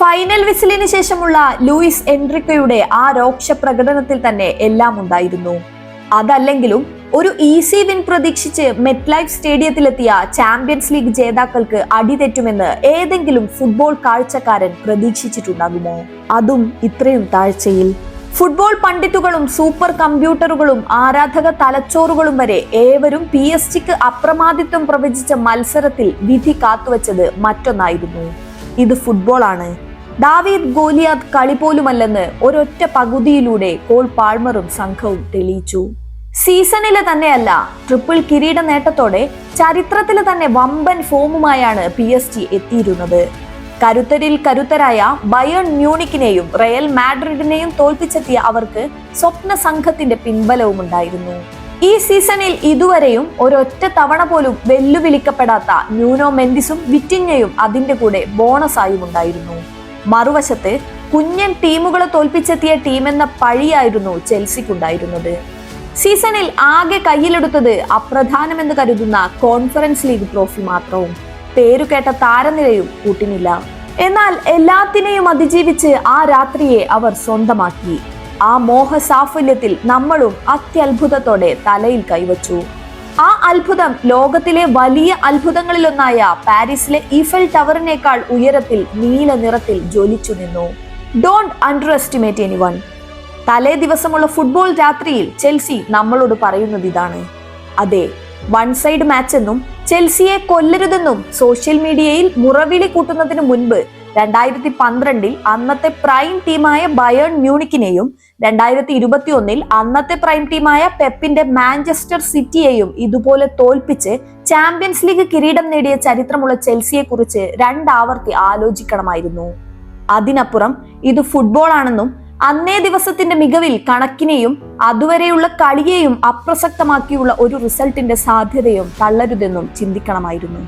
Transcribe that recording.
Final വിസിലിന് ശേഷമുള്ള Luis എൻറിക്കയുടെ ആ രോക്ഷ പ്രകടനത്തിൽ തന്നെ എല്ലാം ഉണ്ടായിരുന്നു. അതല്ലെങ്കിലും ഒരു ഈസി വിൻ പ്രതീക്ഷിച്ച് മെറ്റ്ലൈഫ് സ്റ്റേഡിയത്തിലെത്തിയ ചാമ്പ്യൻസ് ലീഗ് ജേതാക്കൾക്ക് അടിതെറ്റുമെന്ന് ഏതെങ്കിലും ഫുട്ബോൾ കാഴ്ചക്കാരൻ പ്രതീക്ഷിച്ചിട്ടുണ്ടാകുമോ? അതും ഇത്രയും താഴ്ചയിൽ. ഫുട്ബോൾ പണ്ഡിറ്റുകളും സൂപ്പർ കമ്പ്യൂട്ടറുകളും ആരാധക തലച്ചോറുകളും വരെ ഏവരും PSG അപ്രമാദിത്വം പ്രവചിച്ച മത്സരത്തിൽ വിധി കാത്തുവച്ചത് മറ്റൊന്നായിരുന്നു. ഇത് ഫുട്ബോളാണ്, ഡാവീദ് ഗോലിയാത്ത് കളി പോലുമല്ലെന്ന് ഒരൊറ്റ പകുതിയിലൂടെ കോൾ പാൾമറും സംഘവും തെളിയിച്ചു. സീസണിലെ തന്നെയല്ല, ട്രിപ്പിൾ കിരീട നേട്ടത്തോടെ ചരിത്രത്തിലെ തന്നെ വമ്പൻ ഫോമുമായാണ് PSG എത്തിയിരുന്നത്. കരുത്തരിൽ കരുത്തരായ ബയേൺ മ്യൂണിക്കിനെയും റയൽ മാഡ്രിഡിനെയും തോൽപ്പിച്ചെത്തിയ അവർക്ക് സ്വപ്ന സംഘത്തിന്റെ പിൻബലവും ഉണ്ടായിരുന്നു. ഈ സീസണിൽ ഇതുവരെയും ഒരൊറ്റ തവണ പോലും വെല്ലുവിളിക്കപ്പെടാത്ത ന്യൂനോ മെൻഡിസും വിറ്റിഞ്ഞയും അതിന്റെ കൂടെ ബോണസായും ഉണ്ടായിരുന്നു. മറുവശത്ത് കുഞ്ഞൻ ടീമുകളെ തോൽപ്പിച്ചെത്തിയ ടീമെന്ന പഴിയായിരുന്നു ചെൽസിക്കുണ്ടായിരുന്നത്. സീസണിൽ ആകെ കയ്യിലെടുത്തത് അപ്രധാനമെന്ന് കരുതുന്ന കോൺഫറൻസ് ലീഗ് ട്രോഫി മാത്രവും പേരുകേട്ട താരനിരയും കൂട്ടിനില്ല. എന്നാൽ എല്ലാത്തിനെയും അതിജീവിച്ച് ആ രാത്രിയെ അവർ സ്വന്തമാക്കി. ആ മോഹ സാഫല്യത്തിൽ നമ്മളും അത്യത്ഭുതത്തോടെ തലയിൽ കൈവച്ചു. ആ അത്ഭുതം ലോകത്തിലെ വലിയ അത്ഭുതങ്ങളിലൊന്നായ പാരീസിലെ ഈഫൽ ടവറിനേക്കാൾ ഉയരത്തിൽ നീല നിറത്തിൽ ജ്വലിച്ചു നിന്നു. Don't under estimate anyone. തലേ ദിവസമുള്ള ഫുട്ബോൾ രാത്രിയിൽ ചെൽസി നമ്മളോട് പറയുന്നത് ഇതാണ്. അതെ, വൺ സൈഡ് മാച്ച് എന്നും ചെൽസിയെ കൊല്ലരുതെന്നും സോഷ്യൽ മീഡിയയിൽ മുറവിളി കൂട്ടുന്നതിന് മുൻപ് 2012 അന്നത്തെ പ്രൈം ടീമായ ബയേൺ മ്യൂണിക്കിനെയും 2021 അന്നത്തെ പ്രൈം ടീമായ പെപ്പിന്റെ മാഞ്ചസ്റ്റർ സിറ്റിയെയും ഇതുപോലെ തോൽപ്പിച്ച് ചാമ്പ്യൻസ് ലീഗ് കിരീടം നേടിയ ചരിത്രമുള്ള ചെൽസിയെ കുറിച്ച് രണ്ടാവർത്തി ആലോചിക്കണമായിരുന്നു. അതിനപ്പുറം ഇത് ഫുട്ബോൾ ആണെന്നും അന്നേ ദിവസത്തിന്റെ മികവിൽ കണക്കിനെയും അതുവരെയുള്ള കളിയെയും അപ്രസക്തമാക്കിയുള്ള ഒരു റിസൾട്ടിന്റെ സാധ്യതയും തള്ളരുതെന്നും ചിന്തിക്കണമായിരുന്നു.